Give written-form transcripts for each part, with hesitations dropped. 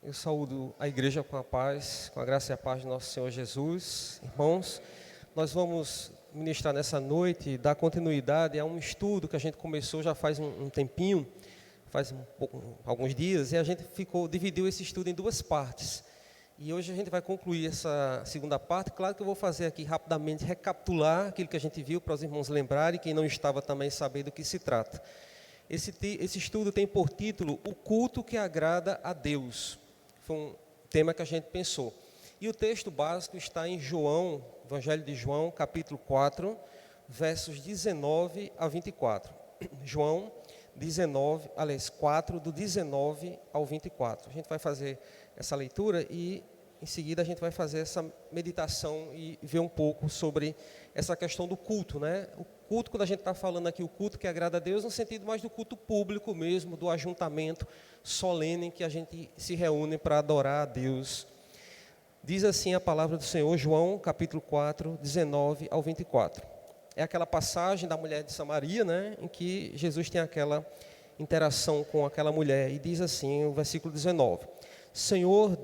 Eu saúdo a igreja com a paz, com a graça e a paz do nosso Senhor Jesus. Irmãos, nós vamos ministrar nessa noite, dar continuidade a um estudo que a gente começou já faz um tempinho, alguns dias, e a gente dividiu esse estudo em duas partes. E hoje a gente vai concluir essa segunda parte. Claro que eu vou fazer aqui rapidamente, recapitular aquilo que a gente viu para os irmãos lembrarem, quem não estava também saber do que se trata. Esse estudo tem por título O Culto que Agrada a Deus. Foi um tema que a gente pensou. E o texto básico está em João, Evangelho de João, capítulo 4, versos 19 a 24. João 4, do 19 ao 24. A gente vai fazer essa leitura e, em seguida, a gente vai fazer essa meditação e ver um pouco sobre essa questão do culto, né? O culto, quando a gente está falando aqui, o culto que agrada a Deus, no sentido mais do culto público mesmo, do ajuntamento solene em que a gente se reúne para adorar a Deus. Diz assim a palavra do Senhor, João, capítulo 4, 19 ao 24. É aquela passagem da mulher de Samaria, né, em que Jesus tem aquela interação com aquela mulher, e diz assim, o versículo 19: Senhor,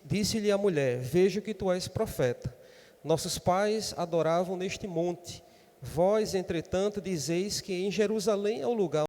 disse-lhe a mulher, vejo que tu és profeta. Nossos pais adoravam neste monte. Vós, entretanto, dizeis que em Jerusalém é o lugar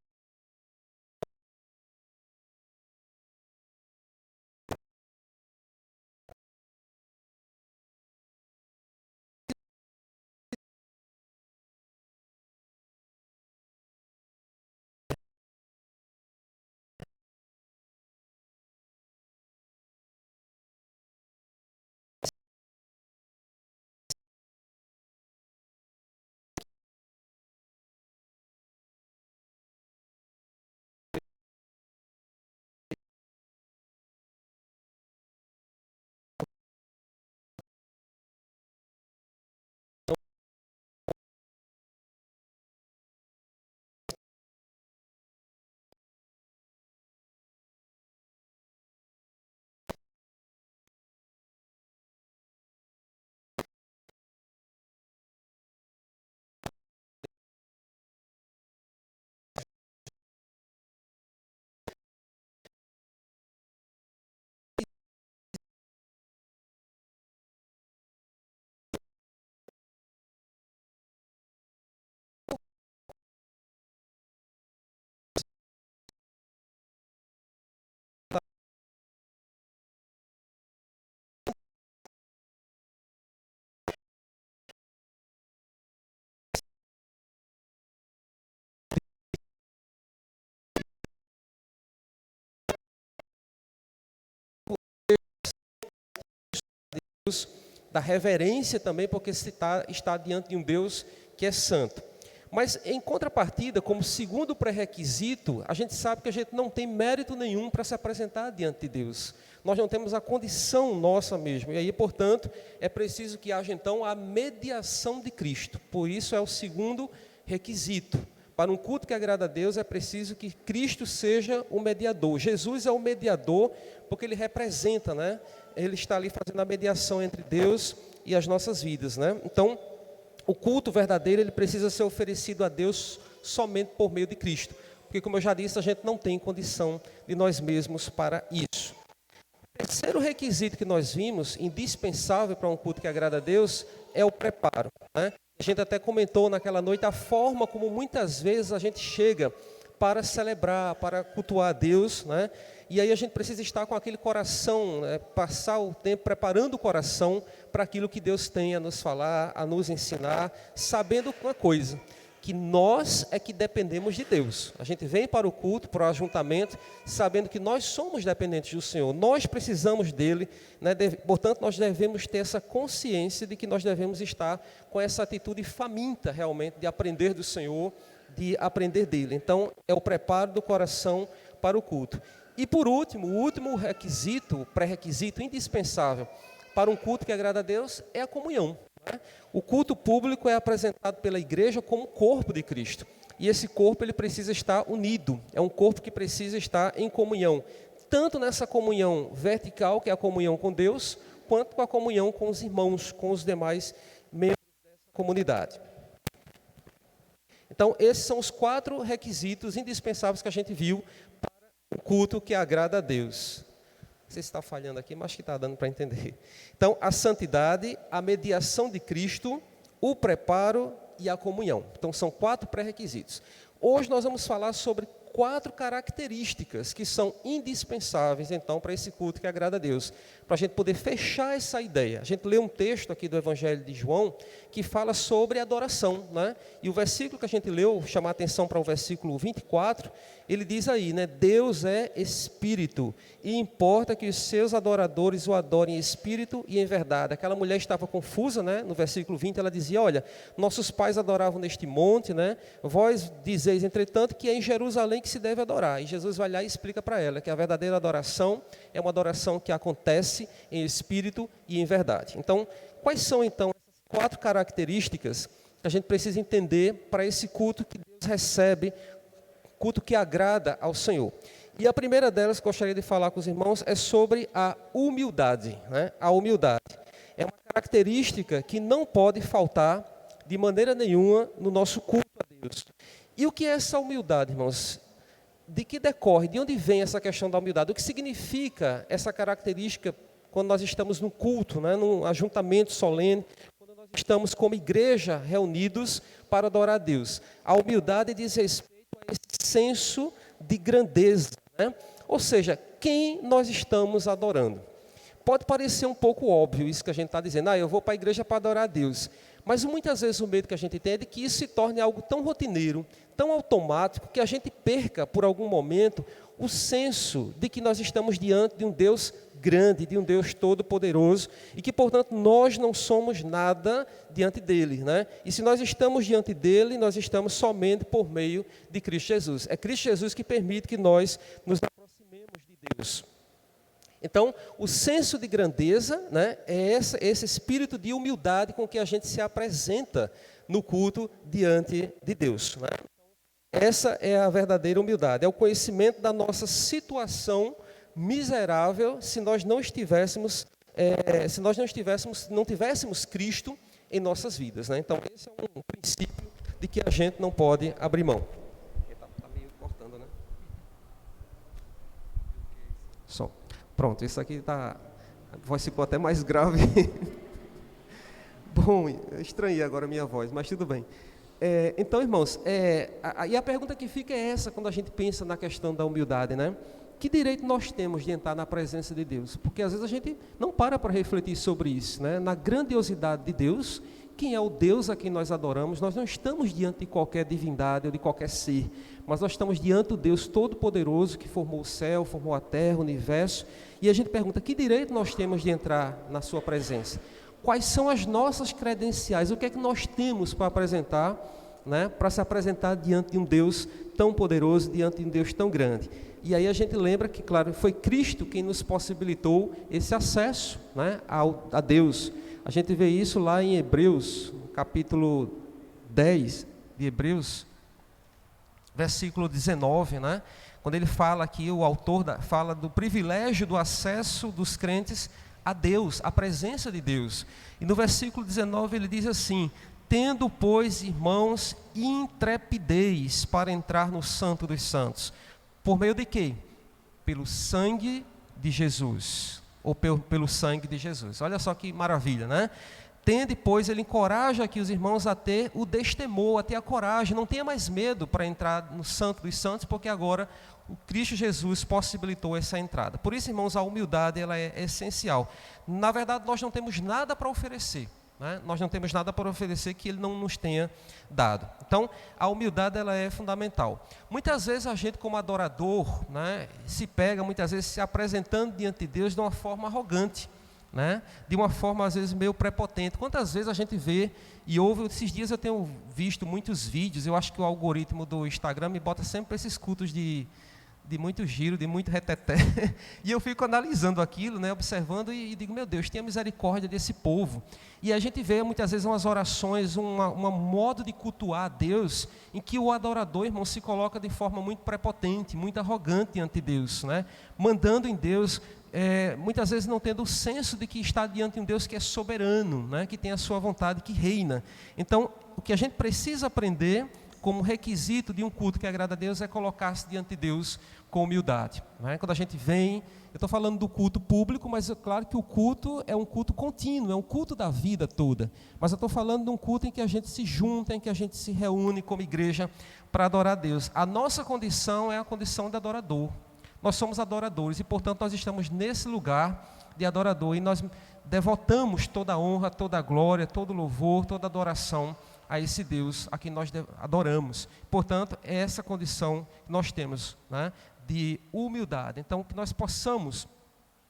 da reverência também, porque se está diante de um Deus que é santo. Mas, em contrapartida, como segundo pré-requisito, a gente sabe que a gente não tem mérito nenhum para se apresentar diante de Deus. Nós não temos a condição nossa mesmo. E aí, portanto, é preciso que haja, então, a mediação de Cristo. Por isso, é o segundo requisito. Para um culto que agrada a Deus, é preciso que Cristo seja o mediador. Jesus é o mediador, porque Ele representa, né? Ele está ali fazendo a mediação entre Deus e as nossas vidas, né? Então, o culto verdadeiro, ele precisa ser oferecido a Deus somente por meio de Cristo. Porque, como eu já disse, a gente não tem condição de nós mesmos para isso. O terceiro requisito que nós vimos, indispensável para um culto que agrada a Deus, é o preparo, né? A gente até comentou naquela noite a forma como muitas vezes a gente chega para celebrar, para cultuar a Deus, né? E aí a gente precisa estar com aquele coração, né? Passar o tempo preparando o coração para aquilo que Deus tem a nos falar, a nos ensinar, sabendo uma coisa, que nós é que dependemos de Deus. A gente vem para o culto, para o ajuntamento, sabendo que nós somos dependentes do Senhor, nós precisamos dEle, né? Portanto, nós devemos ter essa consciência de que nós devemos estar com essa atitude faminta, realmente, de aprender do Senhor, de aprender dEle. Então, é o preparo do coração para o culto. E por último, o último requisito, pré-requisito indispensável para um culto que agrada a Deus é a comunhão, né? O culto público é apresentado pela igreja como corpo de Cristo. E esse corpo ele precisa estar unido, é um corpo que precisa estar em comunhão. Tanto nessa comunhão vertical, que é a comunhão com Deus, quanto com a comunhão com os irmãos, com os demais membros dessa comunidade. Então, esses são os 4 requisitos indispensáveis que a gente viu para o culto que agrada a Deus. Não sei se está falhando aqui, mas acho que está dando para entender. Então, a santidade, a mediação de Cristo, o preparo e a comunhão. Então, são 4 pré-requisitos. Hoje nós vamos falar sobre 4 características que são indispensáveis, então, para esse culto que agrada a Deus, para a gente poder fechar essa ideia. A gente lê um texto aqui do Evangelho de João que fala sobre adoração, né? E o versículo que a gente leu, chamar a atenção para o versículo 24, ele diz aí, né? Deus é Espírito e importa que os seus adoradores o adorem em Espírito e em verdade. Aquela mulher estava confusa, né? No versículo 20 ela dizia, olha, nossos pais adoravam neste monte, né? Vós dizeis, entretanto, que é em Jerusalém que se deve adorar. E Jesus vai lá e explica para ela que a verdadeira adoração é uma adoração que acontece em Espírito e em verdade. Então, quais são então essas 4 características que a gente precisa entender para esse culto que Deus recebe, culto que agrada ao Senhor? E a primeira delas que eu gostaria de falar com os irmãos é sobre a humildade, né? A humildade é uma característica que não pode faltar de maneira nenhuma no nosso culto a Deus. E o que é essa humildade, irmãos? De que decorre? De onde vem essa questão da humildade? O que significa essa característica quando nós estamos no culto, né? Num ajuntamento solene, quando nós estamos como igreja reunidos para adorar a Deus? A humildade diz respeito a esse senso de grandeza, né? Ou seja, quem nós estamos adorando. Pode parecer um pouco óbvio isso que a gente está dizendo, eu vou para a igreja para adorar a Deus. Mas muitas vezes o medo que a gente tem é de que isso se torne algo tão rotineiro, tão automático, que a gente perca por algum momento o senso de que nós estamos diante de um Deus grande, de um Deus todo-poderoso, e que, portanto, nós não somos nada diante dele, né? E se nós estamos diante dele, nós estamos somente por meio de Cristo Jesus. É Cristo Jesus que permite que nós nos aproximemos de Deus. Então, o senso de grandeza, né, é esse espírito de humildade com que a gente se apresenta no culto diante de Deus, né? Essa é a verdadeira humildade, é o conhecimento da nossa situação miserável se nós não tivéssemos Cristo em nossas vidas, né? Então, esse é um princípio de que a gente não pode abrir mão. Está meio cortando, né? Som. Pronto, isso aqui está... A voz ficou até mais grave. Bom, eu estranhei agora a minha voz, mas tudo bem. Então, irmãos, e a pergunta que fica é essa, quando a gente pensa na questão da humildade, né? Que direito nós temos de entrar na presença de Deus? Porque às vezes a gente não para refletir sobre isso, né? Na grandiosidade de Deus, quem é o Deus a quem nós adoramos, nós não estamos diante de qualquer divindade ou de qualquer ser, mas nós estamos diante do Deus Todo-Poderoso que formou o céu, formou a terra, o universo, e a gente pergunta, que direito nós temos de entrar na sua presença? Quais são as nossas credenciais? O que é que nós temos para apresentar, né, para se apresentar diante de um Deus tão poderoso, diante de um Deus tão grande? E aí a gente lembra que, claro, foi Cristo quem nos possibilitou esse acesso, né, a Deus. A gente vê isso lá em Hebreus, capítulo 10 de Hebreus, versículo 19, né? Quando ele fala aqui, o autor fala do privilégio do acesso dos crentes a Deus, a presença de Deus. E no versículo 19 ele diz assim, tendo, pois, irmãos, intrepidez para entrar no Santo dos Santos. Por meio de quê? Pelo sangue de Jesus, ou pelo sangue de Jesus. Olha só que maravilha, né? Tende, pois, ele encoraja aqui os irmãos a ter o destemor, a ter a coragem, não tenha mais medo para entrar no Santo dos Santos, porque agora o Cristo Jesus possibilitou essa entrada. Por isso, irmãos, a humildade ela é essencial. Na verdade, nós não temos nada para oferecer, né? Nós não temos nada para oferecer que Ele não nos tenha dado. Então, a humildade ela é fundamental. Muitas vezes a gente, como adorador, né, se pega, muitas vezes, se apresentando diante de Deus de uma forma arrogante, né? De uma forma às vezes meio prepotente. Quantas vezes a gente vê e ouve, esses dias eu tenho visto muitos vídeos, eu acho que o algoritmo do Instagram me bota sempre esses cultos de muito giro, de muito reteté, e eu fico analisando aquilo, né, observando e digo, meu Deus, tenha misericórdia desse povo. E a gente vê muitas vezes umas orações, um modo de cultuar a Deus, em que o adorador, irmão, se coloca de forma muito prepotente, muito arrogante diante de Deus, né, mandando em Deus, muitas vezes não tendo o senso de que está diante de um Deus que é soberano, né, que tem a sua vontade, que reina. Então, o que a gente precisa aprender como requisito de um culto que agrada a Deus, é colocar-se diante de Deus com humildade. Não é? Quando a gente vem, eu estou falando do culto público, mas é claro que o culto é um culto contínuo, é um culto da vida toda. Mas eu estou falando de um culto em que a gente se junta, em que a gente se reúne como igreja para adorar a Deus. A nossa condição é a condição de adorador. Nós somos adoradores e, portanto, nós estamos nesse lugar de adorador e nós devotamos toda a honra, toda a glória, todo o louvor, toda a adoração a esse Deus a quem nós adoramos. Portanto, é essa condição que nós temos, né, de humildade. Então, que nós possamos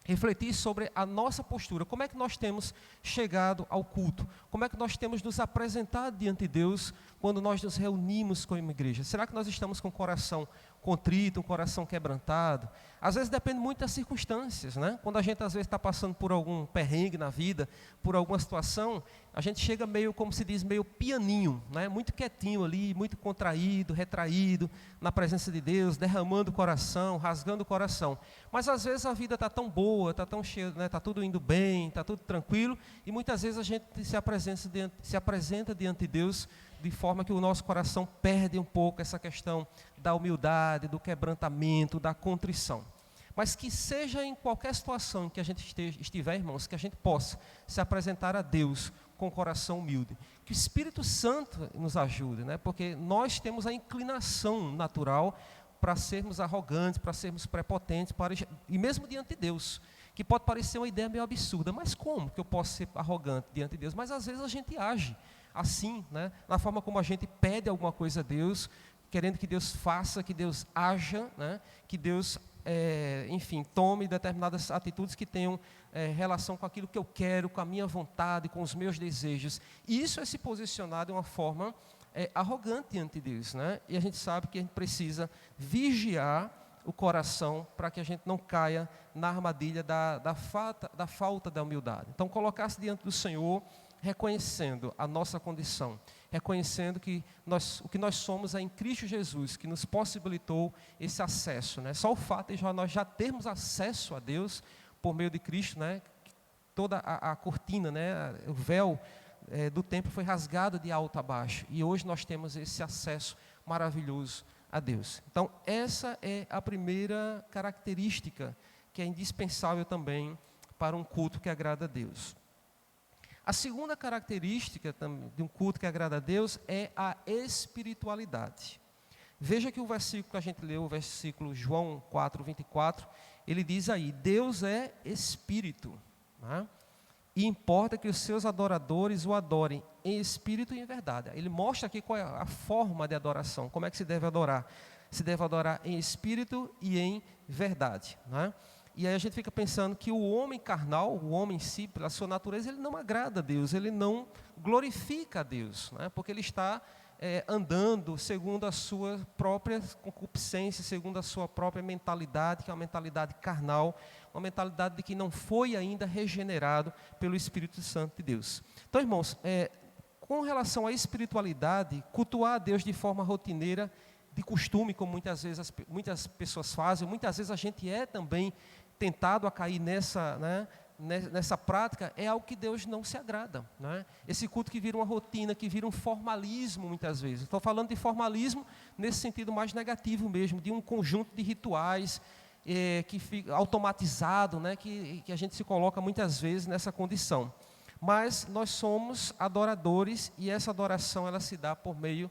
refletir sobre a nossa postura, como é que nós temos chegado ao culto, como é que nós temos nos apresentado diante de Deus quando nós nos reunimos como igreja. Será que nós estamos com o coração contrito, um coração quebrantado? Às vezes depende muito das circunstâncias, né? Quando a gente às vezes está passando por algum perrengue na vida, por alguma situação, a gente chega meio, como se diz, meio pianinho, né? Muito quietinho ali, muito contraído, retraído, na presença de Deus, derramando o coração, rasgando o coração. Mas às vezes a vida está tão boa, está tão cheia, né? Está tudo indo bem, está tudo tranquilo, e muitas vezes a gente se apresenta diante de Deus de forma que o nosso coração perde um pouco essa questão da humildade, do quebrantamento, da contrição. Mas que seja em qualquer situação em que a gente estiver, irmãos, que a gente possa se apresentar a Deus com o coração humilde. Que o Espírito Santo nos ajude, né? Porque nós temos a inclinação natural para sermos arrogantes, para sermos prepotentes, e mesmo diante de Deus, que pode parecer uma ideia meio absurda, mas como que eu posso ser arrogante diante de Deus? Mas às vezes a gente age assim, né? Na forma como a gente pede alguma coisa a Deus, querendo que Deus faça, que Deus haja, né? Que Deus, enfim, tome determinadas atitudes que tenham relação com aquilo que eu quero, com a minha vontade, com os meus desejos. E isso é se posicionar de uma forma arrogante diante de Deus, né? E a gente sabe que a gente precisa vigiar o coração para que a gente não caia na armadilha da falta da humildade. Então, colocar-se diante do Senhor, reconhecendo a nossa condição, reconhecendo que o que nós somos é em Cristo Jesus, que nos possibilitou esse acesso, né? Só o fato de nós já termos acesso a Deus por meio de Cristo, né? Toda a cortina, né? O véu do templo foi rasgado de alto a baixo, e hoje nós temos esse acesso maravilhoso a Deus. Então, essa é a primeira característica que é indispensável também para um culto que agrada a Deus. A segunda característica de um culto que agrada a Deus é a espiritualidade. Veja que o versículo que a gente leu, o versículo João 4:24, ele diz aí: Deus é espírito, né? E importa que os seus adoradores o adorem em espírito e em verdade. Ele mostra aqui qual é a forma de adoração, como é que se deve adorar. Se deve adorar em espírito e em verdade, né? E aí a gente fica pensando que o homem carnal, o homem em si, pela sua natureza, ele não agrada a Deus, ele não glorifica a Deus, né? Porque ele está andando segundo a sua própria concupiscência, segundo a sua própria mentalidade, que é uma mentalidade carnal, uma mentalidade de que não foi ainda regenerado pelo Espírito Santo de Deus. Então, irmãos, com relação à espiritualidade, cultuar a Deus de forma rotineira, de costume, como muitas pessoas fazem, muitas vezes a gente também tentado a cair nessa prática, é algo que Deus não se agrada, né? Esse culto que vira uma rotina, que vira um formalismo muitas vezes. Estou falando de formalismo nesse sentido mais negativo mesmo, de um conjunto de rituais que fica automatizado, né? Que a gente se coloca muitas vezes nessa condição. Mas nós somos adoradores e essa adoração ela se dá por meio,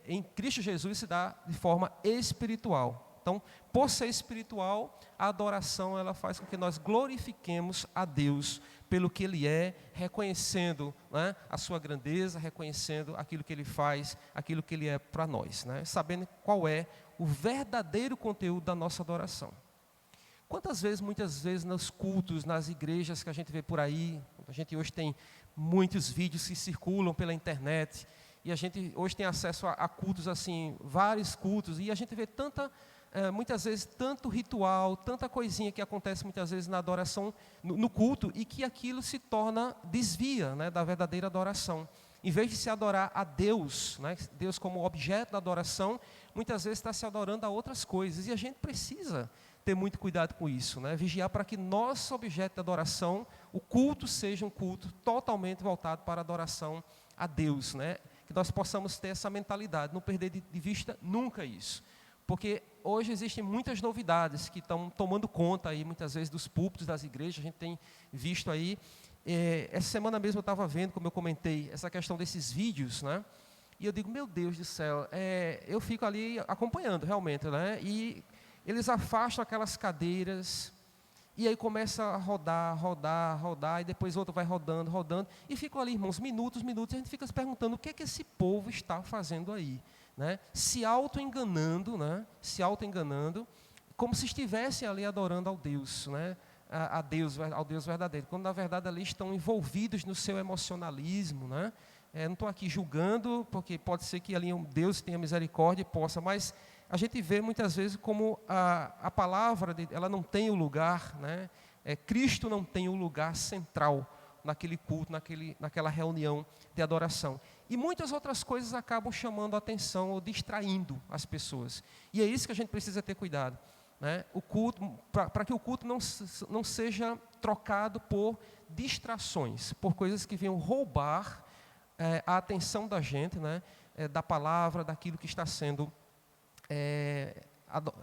em Cristo Jesus se dá de forma espiritual. Então, por ser espiritual, a adoração ela faz com que nós glorifiquemos a Deus pelo que Ele é, reconhecendo, né, a sua grandeza, reconhecendo aquilo que Ele faz, aquilo que Ele é para nós, né, sabendo qual é o verdadeiro conteúdo da nossa adoração. Muitas vezes nos cultos, nas igrejas que a gente vê por aí, a gente hoje tem muitos vídeos que circulam pela internet, e a gente hoje tem acesso a cultos assim, vários cultos, e a gente vê muitas vezes tanto ritual, tanta coisinha que acontece muitas vezes na adoração, no culto, e que aquilo se desvia, né, da verdadeira adoração. Em vez de se adorar a Deus, né, Deus como objeto da adoração, muitas vezes está se adorando a outras coisas, e a gente precisa ter muito cuidado com isso, né? Vigiar para que nosso objeto de adoração, o culto, seja um culto totalmente voltado para a adoração a Deus, né? que nós possamos ter essa mentalidade, não perder de vista nunca isso. Porque hoje existem muitas novidades que estão tomando conta aí, muitas vezes, dos púlpitos das igrejas, a gente tem visto aí. Essa semana mesmo eu estava vendo, como eu comentei, essa questão desses vídeos, né? E eu digo, meu Deus do céu, eu fico ali acompanhando realmente, né? E eles afastam aquelas cadeiras, e aí começa a rodar, e depois outro vai rodando, e ficam ali, irmãos, minutos, e a gente fica se perguntando, o que é que esse povo está fazendo aí? Né? Se auto-enganando, né? Como se estivessem ali adorando ao Deus, né? Ao Deus verdadeiro, quando na verdade ali estão envolvidos no seu emocionalismo, né? Não estou aqui julgando, porque pode ser que ali um Deus tenha misericórdia e possa, mas a gente vê muitas vezes como a palavra, ela não tem o lugar, né? Cristo não tem o lugar central naquele culto, naquela reunião de adoração. E muitas outras coisas acabam chamando a atenção ou distraindo as pessoas. E é isso que a gente precisa ter cuidado, né? O culto, para que o culto não seja trocado por distrações, por coisas que venham roubar a atenção da gente, né? Da palavra, daquilo que está sendo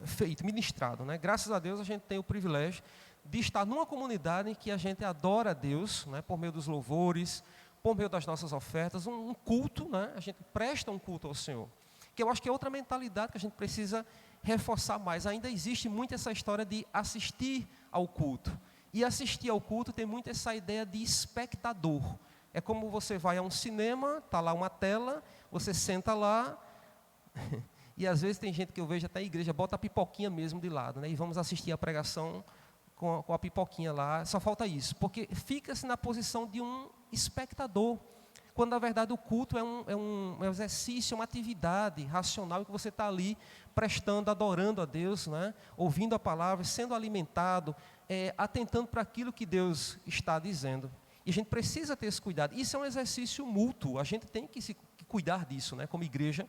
feito, ministrado, né? Graças a Deus a gente tem o privilégio de estar numa comunidade em que a gente adora a Deus, né? Por meio dos louvores, por meio das nossas ofertas, um culto, né? A gente presta um culto ao Senhor, que eu acho que é outra mentalidade que a gente precisa reforçar mais. Ainda existe muito essa história de assistir ao culto, e assistir ao culto tem muito essa ideia de espectador. É como você vai a um cinema, está lá uma tela, você senta lá, e às vezes tem gente que eu vejo até a igreja, bota a pipoquinha mesmo de lado, né? E vamos assistir a pregação com a pipoquinha lá, só falta isso, porque fica-se na posição de um espectador, quando na verdade o culto é um exercício, uma atividade racional, que você está ali prestando, adorando a Deus, né? Ouvindo a palavra, sendo alimentado, atentando para aquilo que Deus está dizendo. E a gente precisa ter esse cuidado. Isso é um exercício mútuo, a gente tem que cuidar disso, né? Como igreja,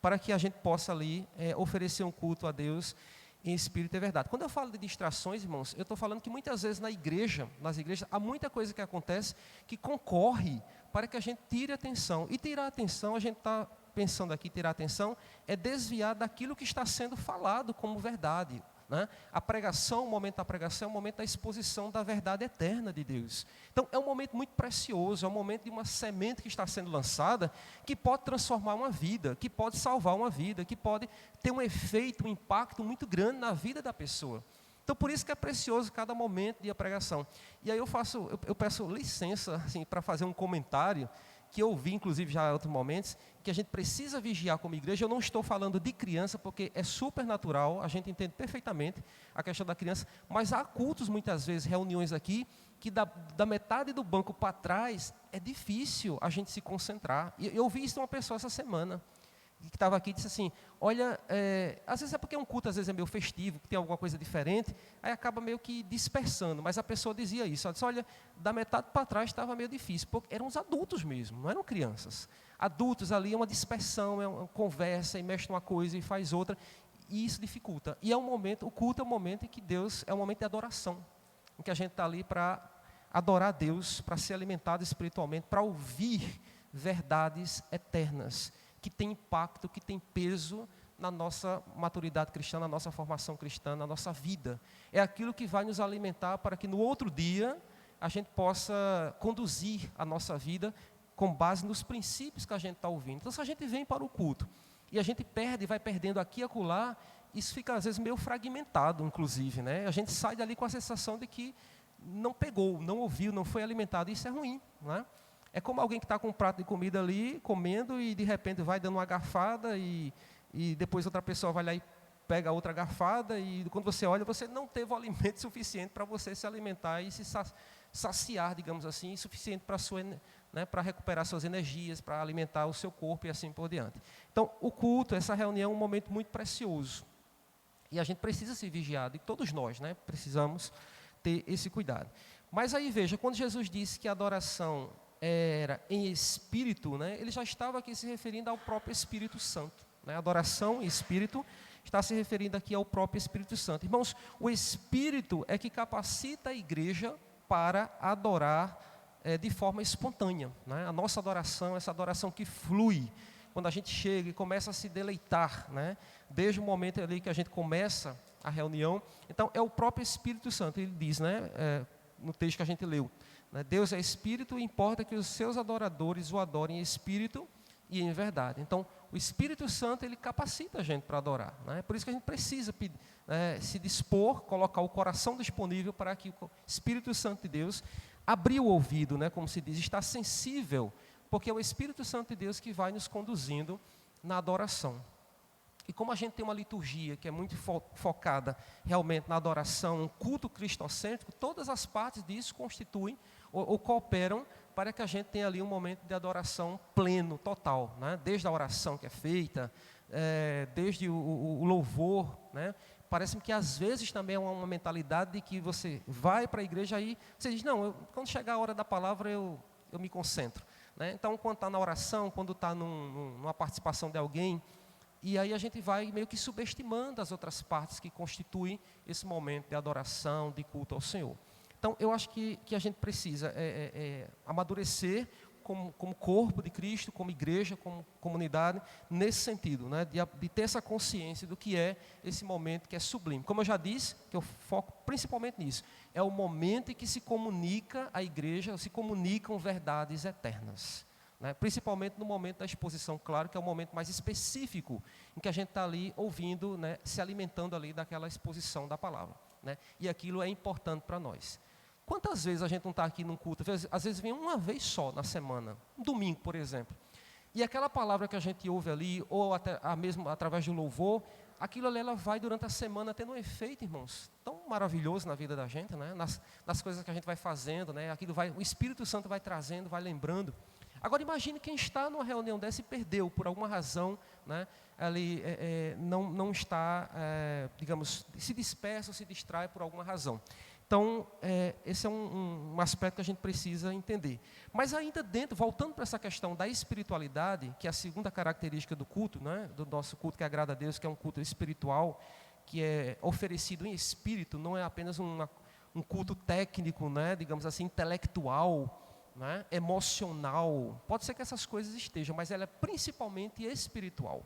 para que a gente possa ali oferecer um culto a Deus em espírito e verdade. Quando eu falo de distrações, irmãos, eu estou falando que muitas vezes nas igrejas, há muita coisa que acontece que concorre para que a gente tire a atenção. E tirar a atenção, a gente está pensando aqui, tirar a atenção, é desviar daquilo que está sendo falado como verdade, né? A pregação, o momento da pregação, é o momento da exposição da verdade eterna de Deus. Então, é um momento muito precioso, é um momento de uma semente que está sendo lançada, que pode transformar uma vida, que pode salvar uma vida, que pode ter um efeito, um impacto muito grande na vida da pessoa. Então, por isso que é precioso cada momento de pregação. E aí eu peço licença assim, para fazer um comentário, que eu vi, inclusive, já em outros momentos, que a gente precisa vigiar como igreja. Eu não estou falando de criança, porque é super natural, a gente entende perfeitamente a questão da criança, mas há cultos, muitas vezes, reuniões aqui, que da metade do banco para trás, é difícil a gente se concentrar. E eu vi isso de uma pessoa essa semana, que estava aqui e disse assim, olha, às vezes é porque um culto às vezes é meio festivo, que tem alguma coisa diferente, aí acaba meio que dispersando, mas a pessoa dizia isso, ela disse, olha, da metade para trás estava meio difícil, porque eram os adultos mesmo, não eram crianças. Adultos ali é uma dispersão, é uma conversa, e mexe numa coisa e faz outra, e isso dificulta. E o culto é um momento em que Deus, é um momento de adoração, em que a gente está ali para adorar a Deus, para ser alimentado espiritualmente, para ouvir verdades eternas, que tem impacto, que tem peso na nossa maturidade cristã, na nossa formação cristã, na nossa vida. É aquilo que vai nos alimentar para que no outro dia a gente possa conduzir a nossa vida com base nos princípios que a gente está ouvindo. Então, se a gente vem para o culto e a gente vai perdendo aqui e acolá, isso fica às vezes meio fragmentado, inclusive, né? A gente sai dali com a sensação de que não pegou, não ouviu, não foi alimentado. Isso é ruim, né? É como alguém que está com um prato de comida ali, comendo, e de repente vai dando uma garfada, e depois outra pessoa vai lá e pega outra garfada, e quando você olha, você não teve o alimento suficiente para você se alimentar e se saciar, digamos assim, suficiente para recuperar suas energias, para alimentar o seu corpo e assim por diante. Então, o culto, essa reunião é um momento muito precioso. E a gente precisa se vigiar, e todos nós, né, precisamos ter esse cuidado. Mas aí veja, quando Jesus disse que a adoração era em espírito, né, ele já estava aqui se referindo ao próprio Espírito Santo, né? Adoração em espírito está se referindo aqui ao próprio Espírito Santo. Irmãos, o Espírito é que capacita a igreja para adorar de forma espontânea, né? A nossa adoração, essa adoração que flui, quando a gente chega e começa a se deleitar, né? Desde o momento ali que a gente começa a reunião. Então, é o próprio Espírito Santo, ele diz, né? No texto que a gente leu, né? Deus é Espírito e importa que os seus adoradores o adorem em Espírito e em verdade. Então, o Espírito Santo, ele capacita a gente para adorar, né? Por isso que a gente precisa se dispor, colocar o coração disponível para que o Espírito Santo de Deus abrir o ouvido, né? Como se diz, estar sensível, porque é o Espírito Santo de Deus que vai nos conduzindo na adoração. E como a gente tem uma liturgia que é muito focada realmente na adoração, um culto cristocêntrico, todas as partes disso constituem ou cooperam para que a gente tenha ali um momento de adoração pleno, total, né? Desde a oração que é feita, desde o louvor, né? Parece-me que às vezes também é uma mentalidade de que você vai para a igreja e você diz, não, quando chegar a hora da palavra eu me concentro, né? Então, quando está na oração, quando está numa participação de alguém, e aí a gente vai meio que subestimando as outras partes que constituem esse momento de adoração, de culto ao Senhor. Então, eu acho que a gente precisa amadurecer como corpo de Cristo, como igreja, como comunidade, nesse sentido, né, de ter essa consciência do que é esse momento que é sublime. Como eu já disse, que eu foco principalmente nisso, é o momento em que se comunica a igreja, se comunicam verdades eternas. Né? Principalmente no momento da exposição, claro que é o momento mais específico em que a gente está ali ouvindo, né, se alimentando ali daquela exposição da palavra, né? E aquilo é importante para nós. Quantas vezes a gente não está aqui num culto? Às vezes vem uma vez só na semana, um domingo, por exemplo, e aquela palavra que a gente ouve ali, ou até mesmo através do louvor, aquilo ali ela vai durante a semana tendo um efeito, irmãos, tão maravilhoso na vida da gente, né? Nas coisas que a gente vai fazendo, né? O Espírito Santo vai trazendo, vai lembrando. Agora imagine quem está numa reunião dessa e perdeu, por alguma razão, né, ali, não está, digamos, se dispersa ou se distrai por alguma razão. Então, esse é um aspecto que a gente precisa entender. Mas ainda dentro, voltando para essa questão da espiritualidade, que é a segunda característica do culto, né, do nosso culto que agrada a Deus, que é um culto espiritual, que é oferecido em espírito, não é apenas um culto técnico, né, digamos assim, intelectual, né, emocional, pode ser que essas coisas estejam, mas ela é principalmente espiritual.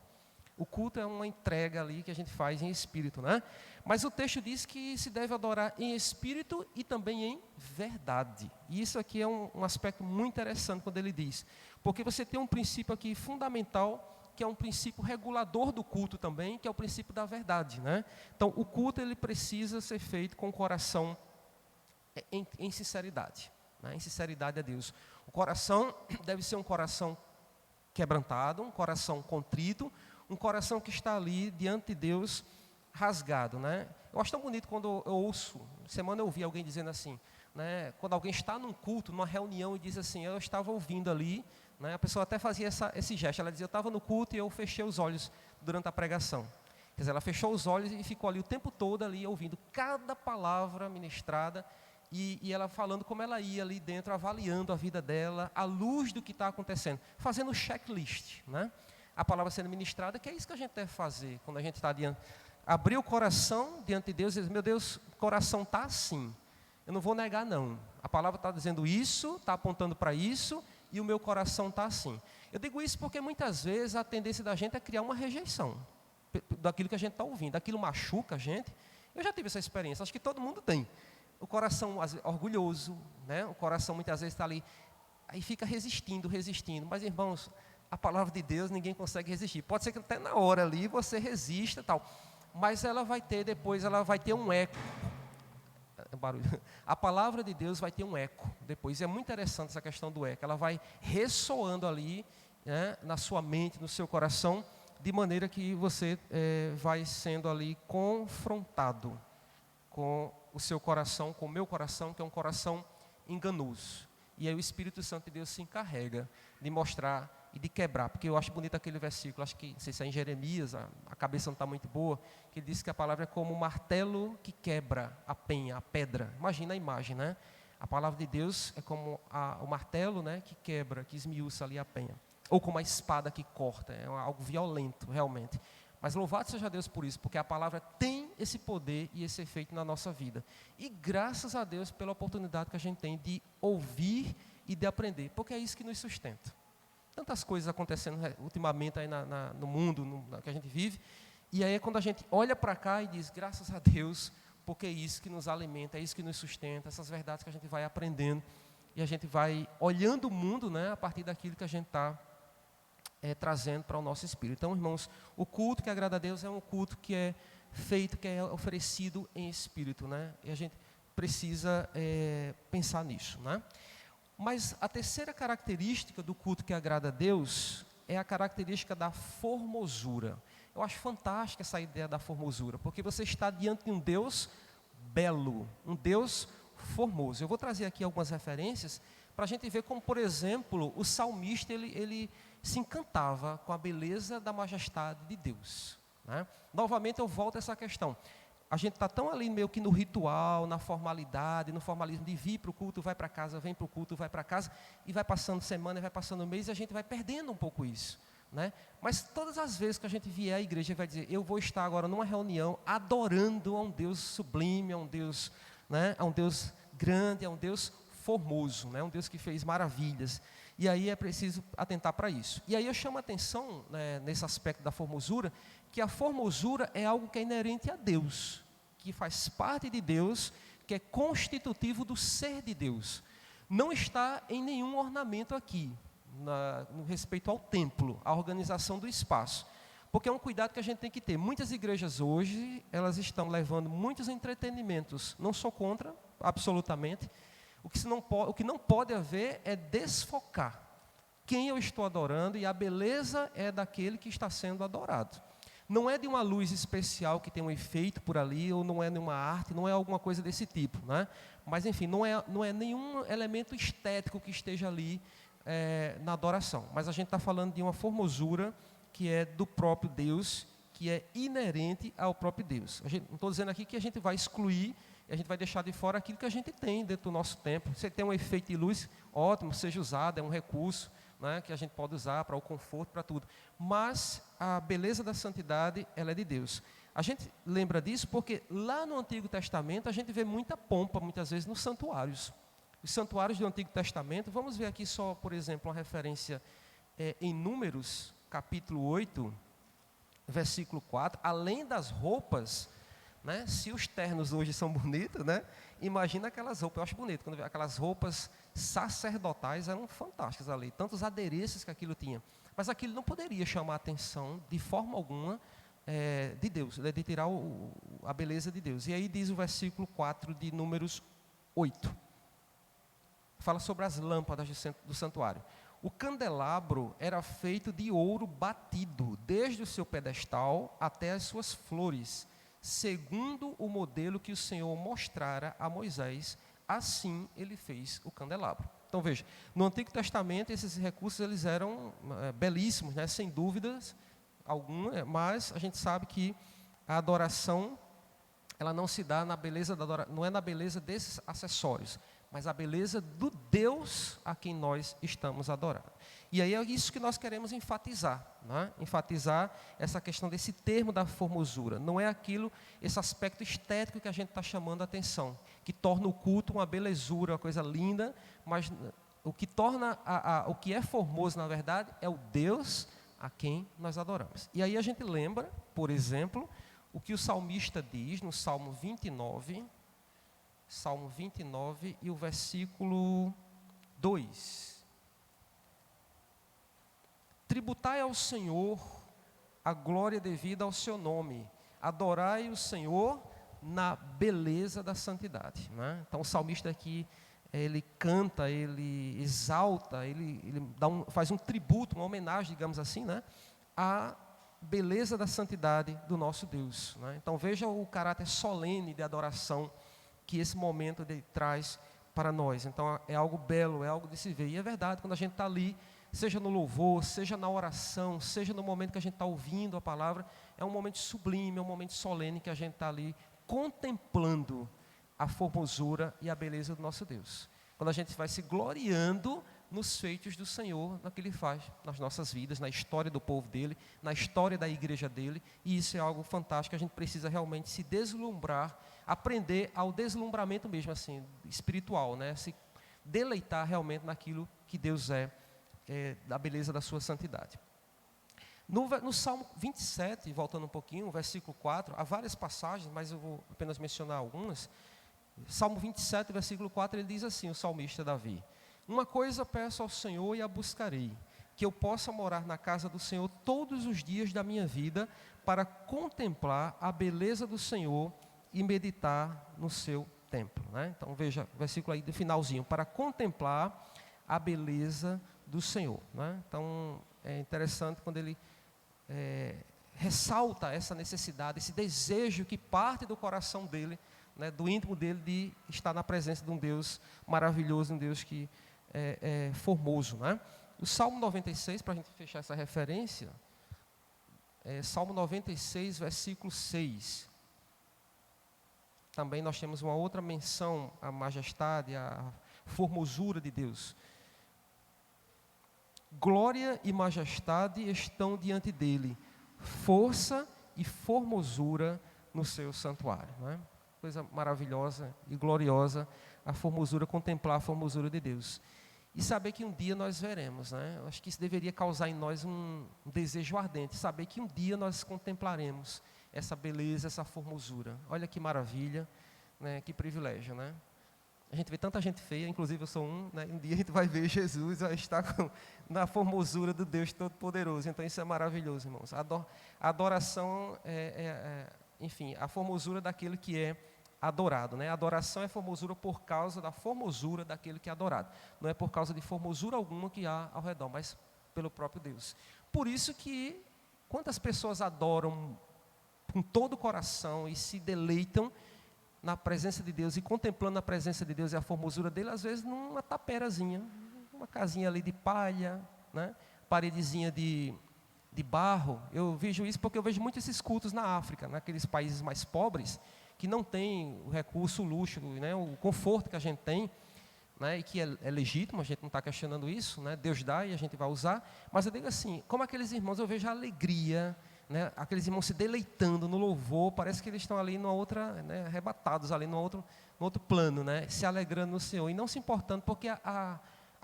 O culto é uma entrega ali que a gente faz em espírito, né? Mas o texto diz que se deve adorar em espírito e também em verdade. E isso aqui é um aspecto muito interessante quando ele diz, porque você tem um princípio aqui fundamental, que é um princípio regulador do culto também, que é o princípio da verdade, né? Então, o culto ele precisa ser feito com o coração em sinceridade. Em sinceridade a Deus. O coração deve ser um coração quebrantado, um coração contrito, um coração que está ali diante de Deus rasgado, né? Eu acho tão bonito quando eu ouço, semana eu ouvi alguém dizendo assim, né, quando alguém está num culto, numa reunião e diz assim, eu estava ouvindo ali, né, a pessoa até fazia esse gesto, ela dizia, eu estava no culto e eu fechei os olhos durante a pregação. Quer dizer, ela fechou os olhos e ficou ali o tempo todo ali ouvindo cada palavra ministrada, e ela falando como ela ia ali dentro, avaliando a vida dela, à luz do que está acontecendo, fazendo o checklist, né? A palavra sendo ministrada, que é isso que a gente deve fazer, quando a gente está diante, abrir o coração diante de Deus e dizer, meu Deus, o coração está assim, eu não vou negar não, a palavra está dizendo isso, está apontando para isso, e o meu coração está assim. Eu digo isso porque muitas vezes a tendência da gente é criar uma rejeição daquilo que a gente está ouvindo, aquilo machuca a gente. Eu já tive essa experiência, acho que todo mundo tem. O coração orgulhoso, né? O coração muitas vezes está ali, aí fica resistindo, mas irmãos, a palavra de Deus ninguém consegue resistir, pode ser que até na hora ali você resista tal, mas ela vai ter depois, ela vai ter um eco, a palavra de Deus vai ter um eco depois, é muito interessante essa questão do eco, ela vai ressoando ali, né, na sua mente, no seu coração, de maneira que você vai sendo ali confrontado com o seu coração, com o meu coração, que é um coração enganoso. E aí o Espírito Santo de Deus se encarrega de mostrar e de quebrar, porque eu acho bonito aquele versículo, acho que, não sei se é em Jeremias, a cabeça não está muito boa, que ele diz que a palavra é como um martelo que quebra a penha, a pedra. Imagina a imagem, né? A palavra de Deus é como o martelo, né, que quebra, que esmiuça ali a penha. Ou como a espada que corta, é algo violento, realmente. Mas louvado seja Deus por isso, porque a palavra tem esse poder e esse efeito na nossa vida. E graças a Deus pela oportunidade que a gente tem de ouvir e de aprender, porque é isso que nos sustenta. Tantas coisas acontecendo ultimamente aí no mundo que a gente vive, e aí é quando a gente olha para cá e diz, graças a Deus, porque é isso que nos alimenta, é isso que nos sustenta, essas verdades que a gente vai aprendendo, e a gente vai olhando o mundo, né, a partir daquilo que a gente está trazendo para o nosso espírito. Então, irmãos, o culto que agrada a Deus é um culto que é feito, que é oferecido em espírito, né? E a gente precisa pensar nisso, né? Mas a terceira característica do culto que agrada a Deus é a característica da formosura. Eu acho fantástica essa ideia da formosura, porque você está diante de um Deus belo, um Deus formoso. Eu vou trazer aqui algumas referências para a gente ver como, por exemplo, o salmista ele se encantava com a beleza da majestade de Deus, né? Novamente eu volto a essa questão. A gente está tão ali meio que no ritual, na formalidade, no formalismo de vir para o culto, vai para casa, vem para o culto, vai para casa, e vai passando semana, vai passando mês, e a gente vai perdendo um pouco isso, né? Mas todas as vezes que a gente vier à igreja, vai dizer, eu vou estar agora numa reunião adorando a um Deus sublime, a um Deus, né, a um Deus grande, a um Deus formoso, né, um Deus que fez maravilhas. E aí é preciso atentar para isso. E aí eu chamo a atenção, né, nesse aspecto da formosura, que a formosura é algo que é inerente a Deus, que faz parte de Deus, que é constitutivo do ser de Deus. Não está em nenhum ornamento aqui, no respeito ao templo, à organização do espaço. Porque é um cuidado que a gente tem que ter. Muitas igrejas hoje, elas estão levando muitos entretenimentos. Não sou contra, absolutamente. O que não pode haver é desfocar quem eu estou adorando, e a beleza é daquele que está sendo adorado. Não é de uma luz especial que tem um efeito por ali, ou não é nenhuma arte, não é alguma coisa desse tipo, né? Mas enfim, não é nenhum elemento estético que esteja ali na adoração. Mas a gente está falando de uma formosura que é do próprio Deus, que é inerente ao próprio Deus. Não estou dizendo aqui que a gente vai excluir, a gente vai deixar de fora aquilo que a gente tem dentro do nosso templo. Você tem um efeito de luz, ótimo, seja usado, é um recurso, né, que a gente pode usar para o conforto, para tudo. Mas a beleza da santidade, ela é de Deus. A gente lembra disso porque lá no Antigo Testamento a gente vê muita pompa, muitas vezes, nos santuários. Os santuários do Antigo Testamento, vamos ver aqui só, por exemplo, uma referência em Números, capítulo 8, versículo 4, além das roupas, né, se os ternos hoje são bonitos, né, imagina aquelas roupas, eu acho bonito, quando aquelas roupas sacerdotais eram fantásticas ali, tantos adereços que aquilo tinha, mas aquilo não poderia chamar a atenção de forma alguma de Deus, de tirar a beleza de Deus. E aí diz o versículo 4 de Números 8, fala sobre as lâmpadas do santuário. O candelabro era feito de ouro batido, desde o seu pedestal até as suas flores, segundo o modelo que o Senhor mostrara a Moisés, assim ele fez o candelabro. Então veja, no Antigo Testamento esses recursos eles eram belíssimos, né, sem dúvidas alguma, mas a gente sabe que a adoração ela não se dá na beleza não é na beleza desses acessórios, mas a beleza do Deus a quem nós estamos adorando. E aí é isso que nós queremos enfatizar, né? Enfatizar essa questão desse termo da formosura. Não é esse aspecto estético que a gente está chamando a atenção, que torna o culto uma belezura, uma coisa linda, mas o que torna, o que é formoso, na verdade, é o Deus a quem nós adoramos. E aí a gente lembra, por exemplo, o que o salmista diz no Salmo 29, e o versículo 2. Tributai ao Senhor a glória devida ao seu nome. Adorai o Senhor na beleza da santidade, né? Então o salmista aqui, ele canta, ele exalta, ele faz um tributo, uma homenagem, digamos assim, né, à beleza da santidade do nosso Deus, né? Então veja o caráter solene de adoração que esse momento traz para nós. Então é algo belo, é algo de se ver. E é verdade, quando a gente está ali, seja no louvor, seja na oração, seja no momento que a gente está ouvindo a palavra, é um momento sublime, é um momento solene que a gente está ali contemplando a formosura e a beleza do nosso Deus. Quando a gente vai se gloriando nos feitos do Senhor, no que Ele faz nas nossas vidas, na história do povo dEle, na história da igreja dEle, e isso é algo fantástico, a gente precisa realmente se deslumbrar, aprender ao deslumbramento mesmo, assim, espiritual, né? deleitar realmente naquilo que Deus da beleza da sua santidade. No Salmo 27, voltando um pouquinho, versículo 4, há várias passagens, mas eu vou apenas mencionar algumas. Salmo 27, versículo 4, ele diz assim, o salmista Davi: uma coisa peço ao Senhor e a buscarei, que eu possa morar na casa do Senhor todos os dias da minha vida, para contemplar a beleza do Senhor e meditar no seu templo. Né? Então veja, o versículo aí do finalzinho, para contemplar a beleza do Senhor. Né? Então é interessante quando ele ressalta essa necessidade, esse desejo que parte do coração dele, né, do íntimo dele, de estar na presença de um Deus maravilhoso, um Deus que é formoso. Né? O Salmo 96, para a gente fechar essa referência, Salmo 96, versículo 6. Também nós temos uma outra menção à majestade, à formosura de Deus. Glória e majestade estão diante dele, força e formosura no seu santuário. Não é? Coisa maravilhosa e gloriosa, a formosura, contemplar a formosura de Deus. E saber que um dia nós veremos, né? Eu acho que isso deveria causar em nós um desejo ardente, saber que um dia nós contemplaremos essa beleza, essa formosura. Olha que maravilha, né? Que privilégio, né? A gente vê tanta gente feia, inclusive eu sou um, né? Um dia a gente vai ver Jesus, vai estar na formosura do Deus Todo-Poderoso. Então isso é maravilhoso, irmãos. A adoração enfim, a formosura daquele que é adorado, né? A adoração é formosura por causa da formosura daquele que é adorado. Não é por causa de formosura alguma que há ao redor, mas pelo próprio Deus. Por isso que quantas pessoas adoram com todo o coração e se deleitam na presença de Deus e contemplando a presença de Deus e a formosura dele, às vezes numa taperazinha, uma casinha ali de palha, né? Paredezinha de barro. Eu vejo isso porque eu vejo muito esses cultos na África, naqueles países mais pobres, que não tem o recurso, o luxo, né, o conforto que a gente tem, né, e que é legítimo, a gente não está questionando isso, né, Deus dá e a gente vai usar, mas eu digo assim, como aqueles irmãos, eu vejo a alegria, né, aqueles irmãos se deleitando no louvor, parece que eles estão ali numa outra, né, arrebatados ali no outro plano, né, se alegrando no Senhor, e não se importando, porque a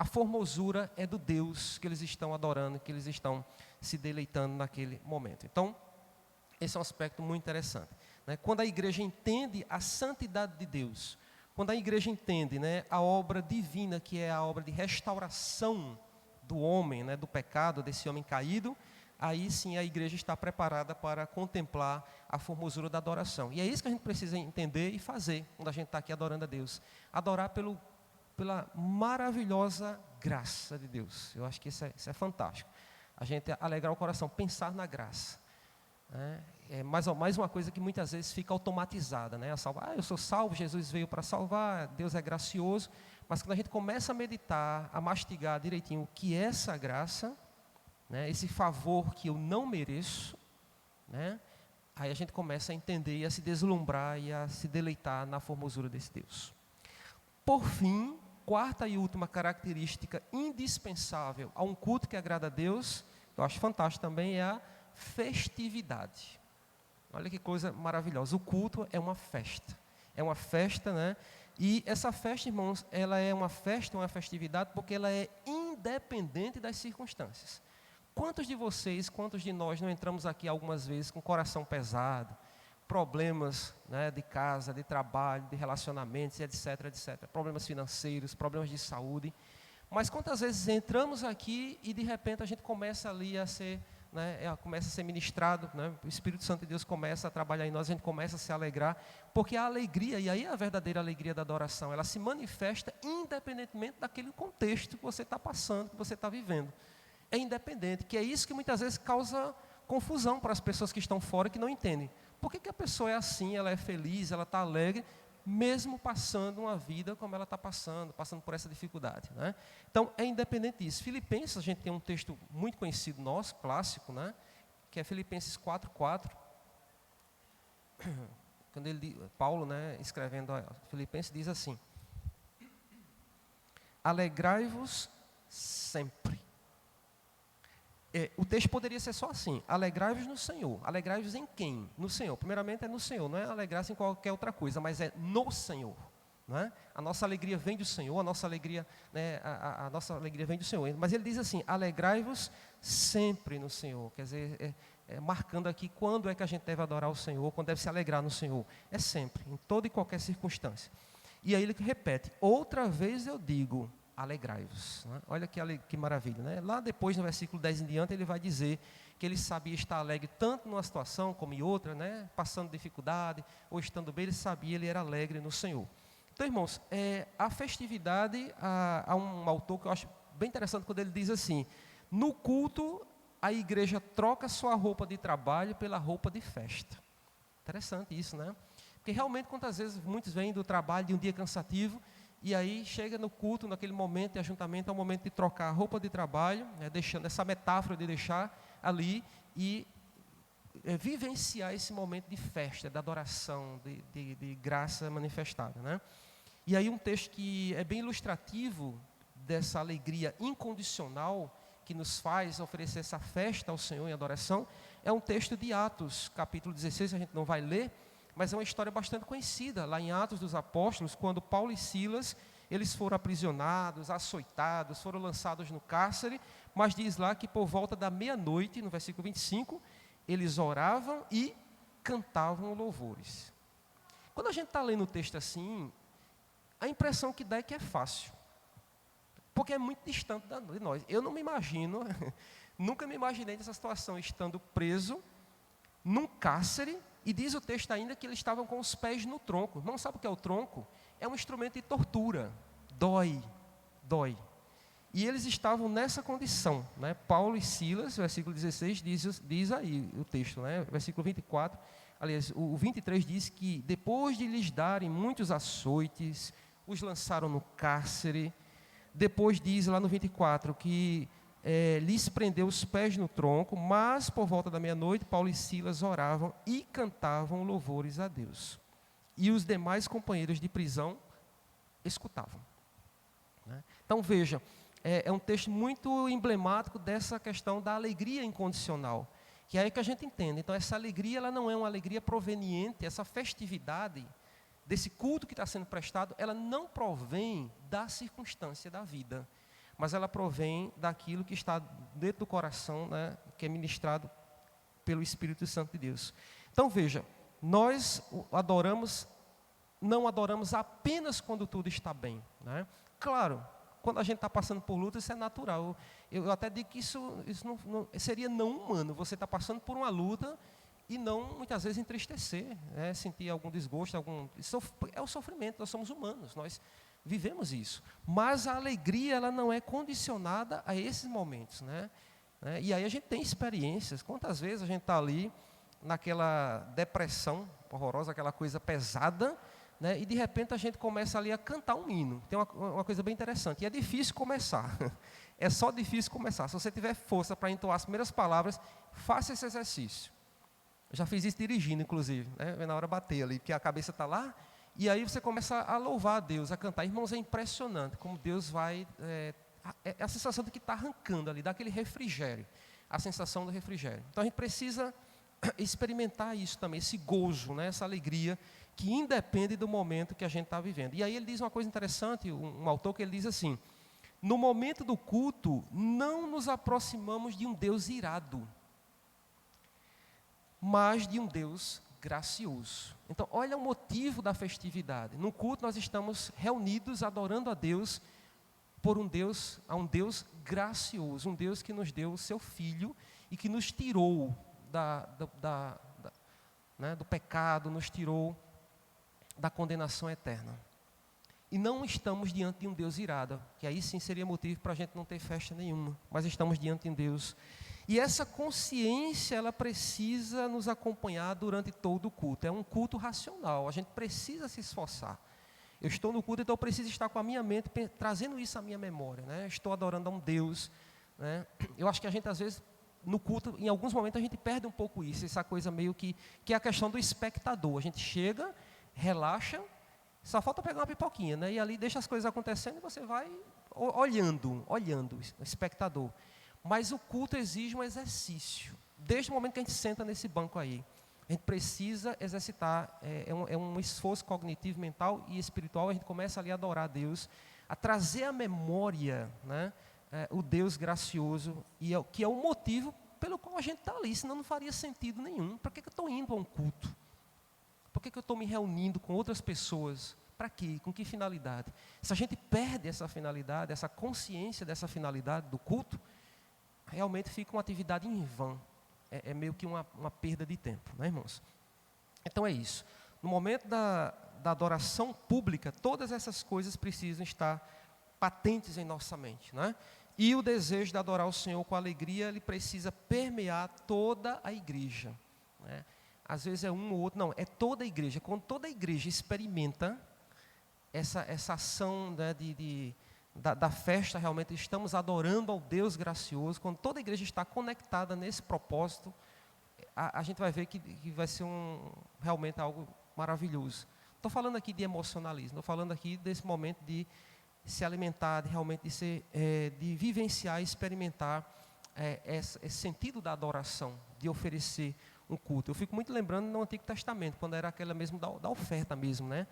formosura é do Deus que eles estão adorando, que eles estão se deleitando naquele momento. Então, esse é um aspecto muito interessante. Quando a igreja entende a santidade de Deus, quando a igreja entende, né, a obra divina, que é a obra de restauração do homem, né, do pecado, desse homem caído, aí sim a igreja está preparada para contemplar a formosura da adoração. E é isso que a gente precisa entender e fazer, quando a gente está aqui adorando a Deus. Adorar pela maravilhosa graça de Deus. Eu acho que isso é fantástico. A gente alegrar o coração, pensar na graça. É mais uma coisa que muitas vezes fica automatizada, né? Eu sou salvo, Jesus veio para salvar, Deus é gracioso, mas quando a gente começa a meditar, a mastigar direitinho o que é essa graça, né? Esse favor que eu não mereço, né? Aí a gente começa a entender e a se deslumbrar e a se deleitar na formosura desse Deus. Por fim, quarta e última característica indispensável a um culto que agrada a Deus, que eu acho fantástico também, é a festividade. Olha que coisa maravilhosa. O culto é uma festa. É uma festa, né? E essa festa, irmãos, ela é uma festa, uma festividade, porque ela é independente das circunstâncias. Quantos de vocês, quantos de nós não entramos aqui algumas vezes com o coração pesado, problemas, né, de casa, de trabalho, de relacionamentos, etc, etc. Problemas financeiros, problemas de saúde. Mas quantas vezes entramos aqui e de repente a gente começa ali a ser, né, começa a ser ministrado, né, o Espírito Santo de Deus começa a trabalhar em nós, a gente começa a se alegrar, porque a alegria, e aí é a verdadeira alegria da adoração, ela se manifesta independentemente daquele contexto que você está passando, que você está vivendo. É independente, que é isso que muitas vezes causa confusão para as pessoas que estão fora, que não entendem. Por que a pessoa é assim, ela é feliz, ela está alegre, mesmo passando uma vida como ela está passando por essa dificuldade, né? Então, é independente disso. Filipenses, a gente tem um texto muito conhecido nosso, clássico, né? Que é Filipenses 4:4. Quando Paulo, né, escrevendo a Filipenses, diz assim: alegrai-vos sempre. O texto poderia ser só assim: alegrai-vos no Senhor. Alegrai-vos em quem? No Senhor. Primeiramente é no Senhor, não é alegrar-se em qualquer outra coisa, mas é no Senhor. não é? A nossa alegria vem do Senhor, a nossa alegria, né, a nossa alegria vem do Senhor. Mas ele diz assim, alegrai-vos sempre no Senhor. Quer dizer, marcando aqui quando é que a gente deve adorar o Senhor, quando deve se alegrar no Senhor. É sempre, em toda e qualquer circunstância. E aí ele repete, outra vez eu digo, alegrai-vos. Né? Olha que maravilha. Né? Lá depois, no versículo 10 em diante, ele vai dizer que ele sabia estar alegre tanto numa situação como em outra, né? Passando dificuldade ou estando bem, ele era alegre no Senhor. Então, irmãos, a festividade, há um autor que eu acho bem interessante quando ele diz assim, no culto a igreja troca sua roupa de trabalho pela roupa de festa. Interessante isso, né? Porque realmente, quantas vezes muitos vêm do trabalho de um dia cansativo, e aí chega no culto, naquele momento de ajuntamento, é o momento de trocar a roupa de trabalho, né, deixando essa metáfora de deixar ali e vivenciar esse momento de festa, de adoração, de graça manifestada. Né? E aí um texto que é bem ilustrativo dessa alegria incondicional que nos faz oferecer essa festa ao Senhor em adoração, é um texto de Atos, capítulo 16, a gente não vai ler, mas é uma história bastante conhecida, lá em Atos dos Apóstolos, quando Paulo e Silas, eles foram aprisionados, açoitados, foram lançados no cárcere, mas diz lá que por volta da meia-noite, no versículo 25, eles oravam e cantavam louvores. Quando a gente está lendo o texto assim, a impressão que dá é que é fácil, porque é muito distante de nós. Eu não me imagino, nunca me imaginei nessa situação, estando preso num cárcere, e diz o texto ainda que eles estavam com os pés no tronco. Não sabe o que é o tronco? É um instrumento de tortura. Dói. E eles estavam nessa condição. Né? Paulo e Silas, versículo 16, diz aí o texto. Né? Versículo 24, aliás, o 23 diz que depois de lhes darem muitos açoites, os lançaram no cárcere. Depois diz lá no 24 que lhes prendeu os pés no tronco, mas por volta da meia-noite, Paulo e Silas oravam e cantavam louvores a Deus. E os demais companheiros de prisão escutavam. Né? Então veja, é um texto muito emblemático dessa questão da alegria incondicional, que é aí que a gente entende. Então essa alegria, ela não é uma alegria proveniente, essa festividade, desse culto que está sendo prestado, ela não provém da circunstância da vida, mas ela provém daquilo que está dentro do coração, né, que é ministrado pelo Espírito Santo de Deus. Então veja, nós não adoramos apenas quando tudo está bem. Né? Claro, quando a gente está passando por luta, isso é natural. Eu até digo que isso não seria não humano, você está passando por uma luta e não, muitas vezes, entristecer, né? Sentir algum desgosto, é o sofrimento, nós somos humanos, nós vivemos isso. Mas a alegria, ela não é condicionada a esses momentos. Né? E aí a gente tem experiências, quantas vezes a gente está ali, naquela depressão horrorosa, aquela coisa pesada, né? E de repente a gente começa ali a cantar um hino. Tem uma coisa bem interessante, e é difícil começar, é só difícil começar. Se você tiver força para entoar as primeiras palavras, faça esse exercício. Eu já fiz isso dirigindo, inclusive, né? Na hora bater ali, porque a cabeça está lá, e aí você começa a louvar a Deus, a cantar. Irmãos, é impressionante como Deus vai... É a sensação de que está arrancando ali, dá aquele refrigério, a sensação do refrigério. Então a gente precisa experimentar isso também, esse gozo, né? Essa alegria, que independe do momento que a gente está vivendo. E aí ele diz uma coisa interessante, um autor que ele diz assim, no momento do culto, não nos aproximamos de um Deus irado, mas de um Deus gracioso. Então, olha o motivo da festividade. No culto nós estamos reunidos adorando a Deus a um Deus gracioso, um Deus que nos deu o seu Filho e que nos tirou do pecado, nos tirou da condenação eterna. E não estamos diante de um Deus irado, que aí sim seria motivo para a gente não ter festa nenhuma, mas estamos diante de um Deus. E essa consciência, ela precisa nos acompanhar durante todo o culto. É um culto racional, a gente precisa se esforçar. Eu estou no culto, então eu preciso estar com a minha mente, trazendo isso à minha memória. Né? Estou adorando a um Deus. Né? Eu acho que a gente, às vezes, no culto, em alguns momentos, a gente perde um pouco isso, essa coisa meio que é a questão do espectador. A gente chega, relaxa, só falta pegar uma pipoquinha, né? E ali deixa as coisas acontecendo e você vai olhando, o espectador. Mas o culto exige um exercício. Desde o momento que a gente senta nesse banco aí, A gente precisa exercitar, é um esforço cognitivo, mental e espiritual. A gente começa ali a adorar a Deus, a trazer à memória, né, o Deus gracioso, que é o motivo pelo qual a gente está ali, senão não faria sentido nenhum. Para que eu estou indo a um culto? Por que eu estou me reunindo com outras pessoas? Para quê? Com que finalidade? Se a gente perde essa finalidade, essa consciência dessa finalidade do culto, realmente fica uma atividade em vão. É meio que uma perda de tempo, né, irmãos? Então é isso. No momento da adoração pública, todas essas coisas precisam estar patentes em nossa mente, né? E o desejo de adorar o Senhor com alegria, ele precisa permear toda a igreja, né? Às vezes é um ou outro, não, é toda a igreja. Quando toda a igreja experimenta essa ação, né, da festa, realmente estamos adorando ao Deus gracioso, quando toda a igreja está conectada nesse propósito, a gente vai ver que vai ser realmente algo maravilhoso. Estou falando aqui de emocionalismo, estou falando aqui desse momento de se alimentar, de vivenciar e experimentar esse sentido da adoração, de oferecer um culto. Eu fico muito lembrando no Antigo Testamento, quando era aquela mesmo da oferta mesmo, né?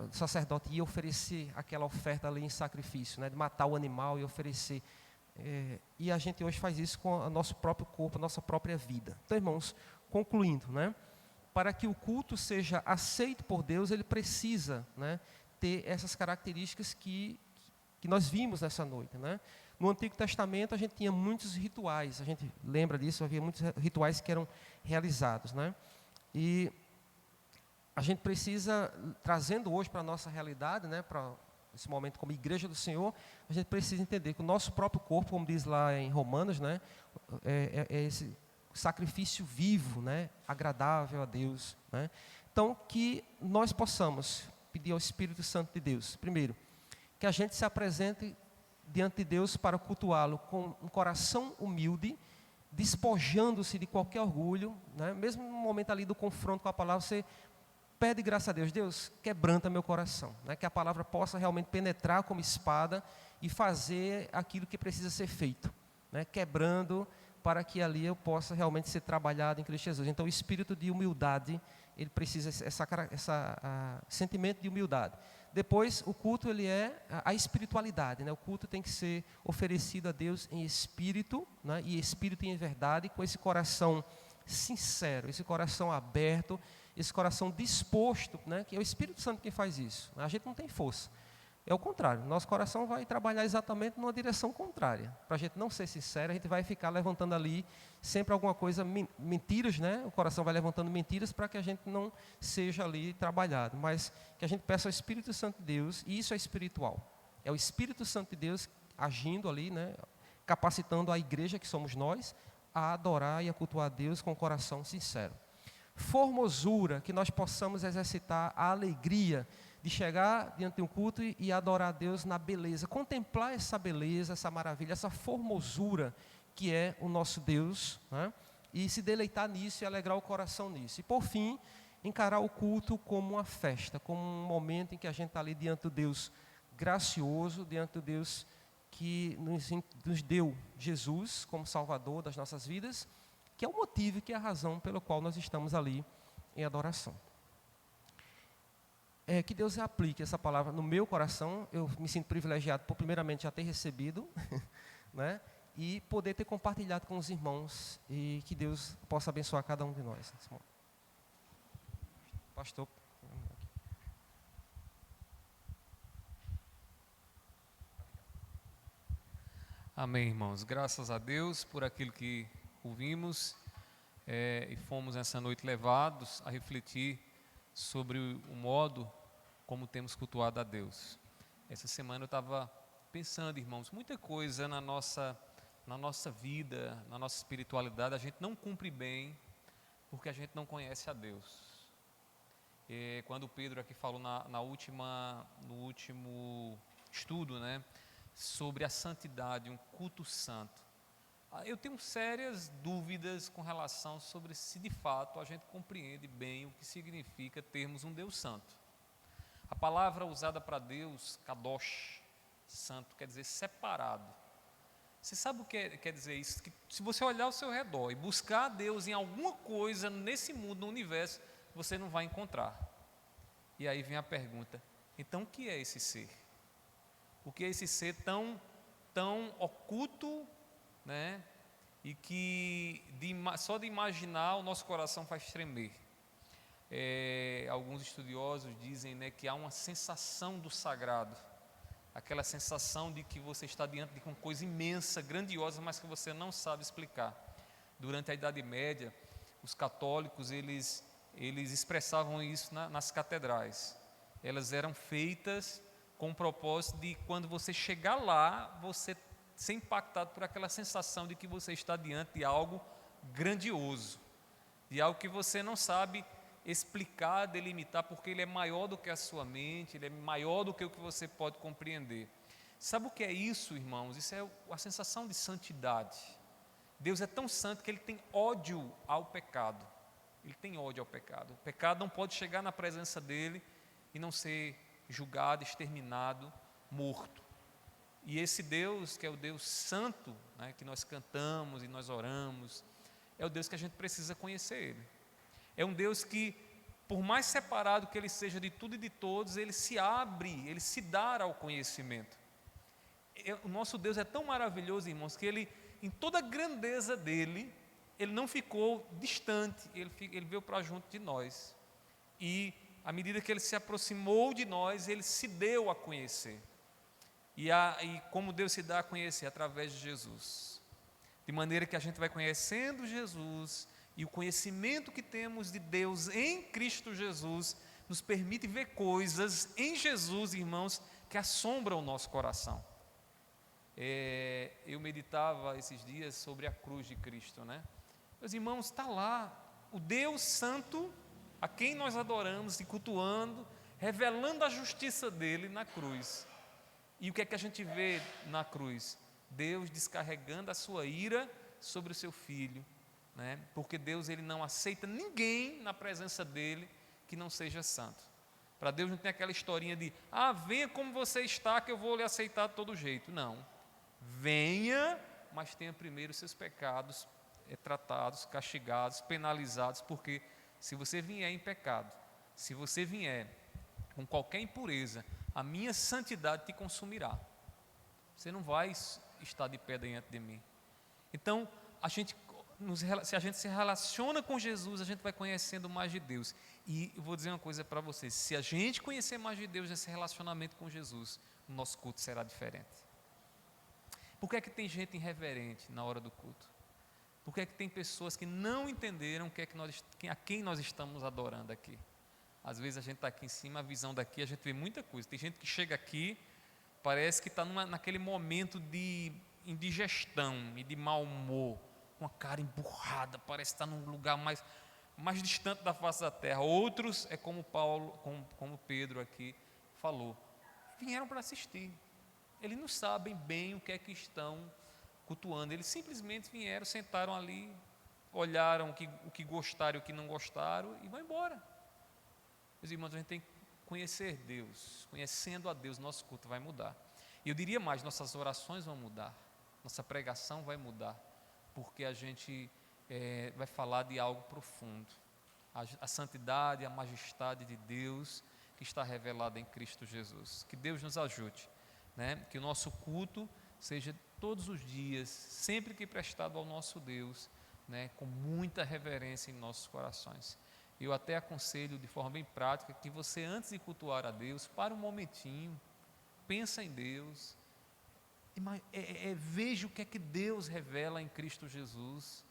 O sacerdote ia oferecer aquela oferta ali em sacrifício, né? De matar o animal e oferecer. E a gente hoje faz isso com o nosso próprio corpo, a nossa própria vida. Então, irmãos, concluindo, né? Para que o culto seja aceito por Deus, ele precisa, né, ter essas características que nós vimos nessa noite, né? No Antigo Testamento a gente tinha muitos rituais, a gente lembra disso, havia muitos rituais que eram realizados, né? E a gente precisa, trazendo hoje para a nossa realidade, né, para esse momento como igreja do Senhor, a gente precisa entender que o nosso próprio corpo, como diz lá em Romanos, né, é esse sacrifício vivo, né, agradável a Deus, né? Então, que nós possamos pedir ao Espírito Santo de Deus, primeiro, que a gente se apresente diante de Deus para cultuá-lo com um coração humilde, despojando-se de qualquer orgulho, né? Mesmo no momento ali do confronto com a palavra, você pede graça a Deus, Deus, quebranta meu coração, né? Que a palavra possa realmente penetrar como espada e fazer aquilo que precisa ser feito, né? Quebrando para que ali eu possa realmente ser trabalhado em Cristo Jesus. Então, o espírito de humildade, ele precisa esse sentimento de humildade. Depois, o culto, ele é a espiritualidade, né? O culto tem que ser oferecido a Deus em espírito, né? E espírito em verdade, com esse coração sincero, esse coração aberto, esse coração disposto, né? Que é o Espírito Santo que faz isso. A gente não tem força. É o contrário, nosso coração vai trabalhar exatamente numa direção contrária. Para a gente não ser sincero, a gente vai ficar levantando ali sempre alguma coisa, mentiras, né? O coração vai levantando mentiras para que a gente não seja ali trabalhado. Mas que a gente peça ao Espírito Santo de Deus, e isso é espiritual. É o Espírito Santo de Deus agindo ali, né? Capacitando a igreja que somos nós, a adorar e a cultuar a Deus com o coração sincero. Formosura, que nós possamos exercitar a alegria de chegar diante de um culto e adorar a Deus na beleza, contemplar essa beleza, essa maravilha, essa formosura que é o nosso Deus, né? E se deleitar nisso e alegrar o coração nisso. E por fim, encarar o culto como uma festa, como um momento em que a gente está ali diante do Deus gracioso, diante do Deus que nos deu Jesus como Salvador das nossas vidas, que é o motivo, que é a razão pelo qual nós estamos ali em adoração. Que Deus aplique essa palavra no meu coração. Eu me sinto privilegiado por primeiramente já ter recebido, né? E poder ter compartilhado com os irmãos, e que Deus possa abençoar cada um de nós. Pastor. Amém, irmãos. Graças a Deus por aquilo que ouvimos e fomos nessa noite levados a refletir sobre o modo como temos cultuado a Deus. Essa semana eu estava pensando, irmãos, muita coisa na nossa vida, na nossa espiritualidade, a gente não cumpre bem porque a gente não conhece a Deus. Quando o Pedro aqui falou no último estudo, né, sobre a santidade, um culto santo, eu tenho sérias dúvidas com relação sobre se de fato a gente compreende bem o que significa termos um Deus santo. A palavra usada para Deus, kadosh, santo, quer dizer separado. Você sabe o que quer dizer isso? Que se você olhar ao seu redor e buscar a Deus em alguma coisa nesse mundo, no universo, você não vai encontrar. E aí vem a pergunta: então o que é esse ser? O que é esse ser tão oculto, né? E que só de imaginar o nosso coração faz tremer. Alguns estudiosos dizem, né, que há uma sensação do sagrado, aquela sensação de que você está diante de uma coisa imensa, grandiosa, mas que você não sabe explicar. Durante a Idade Média, os católicos eles expressavam isso nas catedrais. Elas eram feitas com o propósito de, quando você chegar lá, você ser impactado por aquela sensação de que você está diante de algo grandioso, de algo que você não sabe explicar, delimitar, porque ele é maior do que a sua mente, ele é maior do que o que você pode compreender. Sabe o que é isso, irmãos? Isso é a sensação de santidade. Deus é tão santo que ele tem ódio ao pecado. Ele tem ódio ao pecado. O pecado não pode chegar na presença dele e não ser julgado, exterminado, morto. E esse Deus, que é o Deus santo, né, que nós cantamos e nós oramos, é o Deus que a gente precisa conhecer ele. É um Deus que, por mais separado que ele seja de tudo e de todos, ele se abre, ele se dá ao conhecimento. O nosso Deus é tão maravilhoso, irmãos, que ele, em toda a grandeza dele, ele não ficou distante, ele veio para junto de nós. E à medida que ele se aproximou de nós, ele se deu a conhecer. E como Deus se dá a conhecer? Através de Jesus. De maneira que a gente vai conhecendo Jesus, e o conhecimento que temos de Deus em Cristo Jesus nos permite ver coisas em Jesus, irmãos, que assombram o nosso coração. Eu meditava esses dias sobre a cruz de Cristo, né? Meus irmãos, está lá o Deus Santo, a quem nós adoramos e cultuando, revelando a justiça dele na cruz. E o que é que a gente vê na cruz? Deus descarregando a sua ira sobre o seu Filho, né? Porque Deus, ele não aceita ninguém na presença dele que não seja santo. Para Deus não tem aquela historinha de, venha como você está que eu vou lhe aceitar de todo jeito. Não, venha, mas tenha primeiro os seus pecados tratados, castigados, penalizados, porque se você vier em pecado, se você vier com qualquer impureza, a minha santidade te consumirá. Você não vai estar de pé diante de mim. Então, se a gente se relaciona com Jesus, a gente vai conhecendo mais de Deus. E eu vou dizer uma coisa para vocês: se a gente conhecer mais de Deus nesse relacionamento com Jesus, o nosso culto será diferente. Por que é que tem gente irreverente na hora do culto? Por que é que tem pessoas que não entenderam a quem nós estamos adorando aqui? Às vezes a gente está aqui em cima, a visão daqui, a gente vê muita coisa. Tem gente que chega aqui, parece que está naquele momento de indigestão e de mau humor, com a cara emburrada, parece estar num lugar mais distante da face da terra. Outros, é como como Pedro aqui falou, vieram para assistir. Eles não sabem bem o que é que estão cultuando. Eles simplesmente vieram, sentaram ali, olharam o que gostaram e o que não gostaram e vão embora. Meus irmãos, a gente tem que conhecer Deus. Conhecendo a Deus, nosso culto vai mudar. E eu diria mais, nossas orações vão mudar, nossa pregação vai mudar, porque a gente vai falar de algo profundo. A santidade, a majestade de Deus que está revelada em Cristo Jesus. Que Deus nos ajude, né? Que o nosso culto seja todos os dias, sempre que prestado ao nosso Deus, né? Com muita reverência em nossos corações. Eu até aconselho de forma bem prática que você, antes de cultuar a Deus, pare um momentinho, pensa em Deus, veja o que é que Deus revela em Cristo Jesus,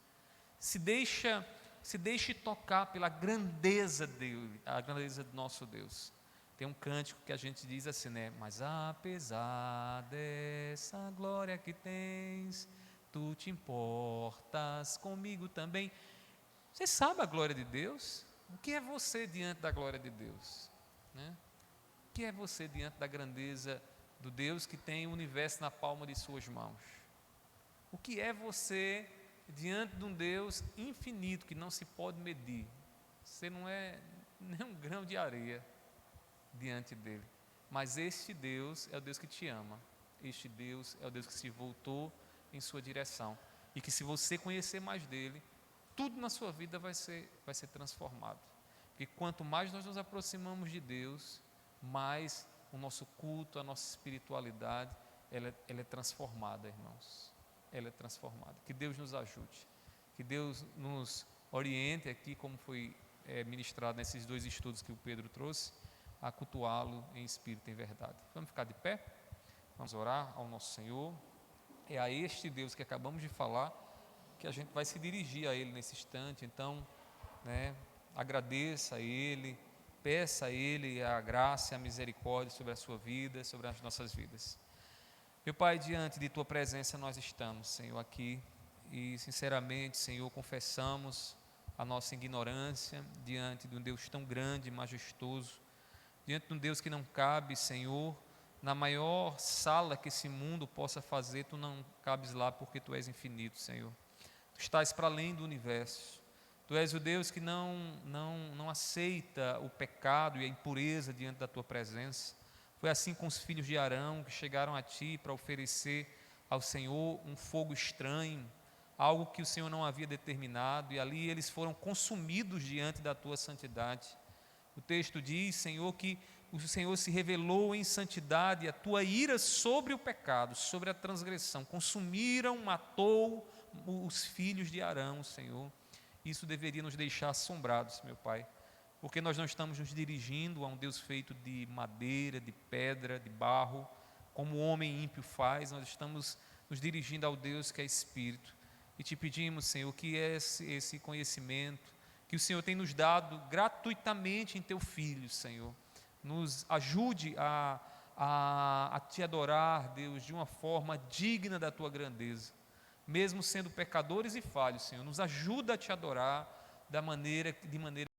se deixe tocar pela grandeza dele, a grandeza do nosso Deus. Tem um cântico que a gente diz assim, né? Mas apesar dessa glória que tens, tu te importas comigo também. Você sabe a glória de Deus? O que é você diante da glória de Deus, né? O que é você diante da grandeza do Deus que tem o universo na palma de suas mãos? O que é você diante de um Deus infinito que não se pode medir? Você não é nem um grão de areia diante dele. Mas este Deus é o Deus que te ama. Este Deus é o Deus que se voltou em sua direção. E que se você conhecer mais dele, tudo na sua vida vai ser transformado. Porque quanto mais nós nos aproximamos de Deus, mais o nosso culto, a nossa espiritualidade, ela é transformada, irmãos. Ela é transformada. Que Deus nos ajude. Que Deus nos oriente aqui, como foi ministrado nesses 2 estudos que o Pedro trouxe, a cultuá-lo em espírito e em verdade. Vamos ficar de pé? Vamos orar ao nosso Senhor. É a este Deus que acabamos de falar que a gente vai se dirigir a Ele nesse instante. Então, agradeça a Ele, peça a Ele a graça e a misericórdia sobre a sua vida, sobre as nossas vidas. Meu Pai, diante de Tua presença nós estamos, Senhor, aqui e sinceramente, Senhor, confessamos a nossa ignorância diante de um Deus tão grande e majestoso, diante de um Deus que não cabe, Senhor, na maior sala que esse mundo possa fazer, Tu não cabes lá porque Tu és infinito, Senhor. Tu estás para além do universo. Tu és o Deus que não aceita o pecado e a impureza diante da Tua presença. Foi assim com os filhos de Arão, que chegaram a Ti para oferecer ao Senhor um fogo estranho, algo que o Senhor não havia determinado, e ali eles foram consumidos diante da Tua santidade. O texto diz, Senhor, que o Senhor se revelou em santidade, e a Tua ira sobre o pecado, sobre a transgressão, consumiram, matou os filhos de Arão, Senhor. Isso deveria nos deixar assombrados, meu Pai, porque nós não estamos nos dirigindo a um Deus feito de madeira, de pedra, de barro, como o homem ímpio faz. Nós estamos nos dirigindo ao Deus que é Espírito, e Te pedimos, Senhor, que esse conhecimento que o Senhor tem nos dado gratuitamente em Teu Filho, Senhor, nos ajude a Te adorar, Deus, de uma forma digna da Tua grandeza, mesmo sendo pecadores e falhos, Senhor. Nos ajuda a Te adorar de maneira